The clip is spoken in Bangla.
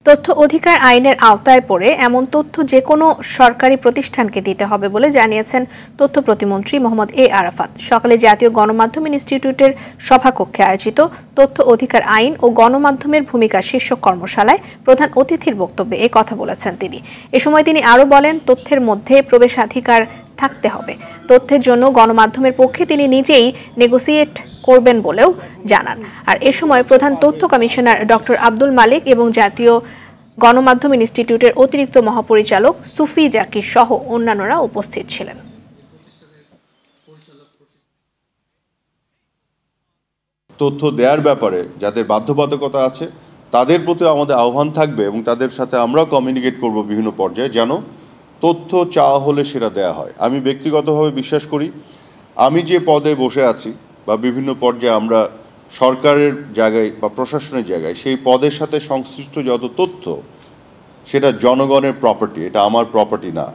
তথ্য অধিকার আইনের আওতায় পড়ে এমন তথ্য যে কোনো সরকারি প্রতিষ্ঠানকে দিতে হবে বলে জানিয়েছেন তথ্য প্রতিমন্ত্রী মোহাম্মদ এ আরাফাত। সকালে জাতীয় গণমাধ্যম ইনস্টিটিউটের সভাকক্ষে আয়োজিত তথ্য অধিকার আইন ও গণমাধ্যমের ভূমিকা শীর্ষক কর্মশালায় প্রধান অতিথির বক্তব্যে এ কথা বলেছেন তিনি। এ সময় তিনি আরও বলেন, তথ্যের মধ্যে প্রবেশাধিকার থাকতে হবে। তথ্যের জন্য গণমাধ্যমের পক্ষে তিনি নিজেই নেগোসিয়েট করবেন বলেও জানান। আর এ সময় প্রধান তথ্য কমিশনার ডক্টর আব্দুল মালিক এবং জাতীয় গণমাধ্যম ইনস্টিটিউটের অতিরিক্ত মহাপরিচালক সুফি জাকির সহ অন্যান্যরা উপস্থিত ছিলেন। তথ্য দেওয়ার ব্যাপারে যাদের বাধ্যবাধকতা আছে তাদের প্রতি আমাদের আহ্বান থাকবে এবং তাদের সাথে আমরা কমিউনিকেট করব বিভিন্ন পর্যায়ে, যেন তথ্য চাওয়া হলে সেটা দেয়া হয়। আমি ব্যক্তিগতভাবে বিশ্বাস করি, আমি যে পদে বসে আছি বা বিভিন্ন পর্যায়ে আমরা সরকারের জায়গায় বা প্রশাসনের জায়গায় সেই পদের সাথে সংশ্লিষ্ট যত তথ্য সেটা জনগণের প্রপার্টি, এটা আমার প্রপার্টি না।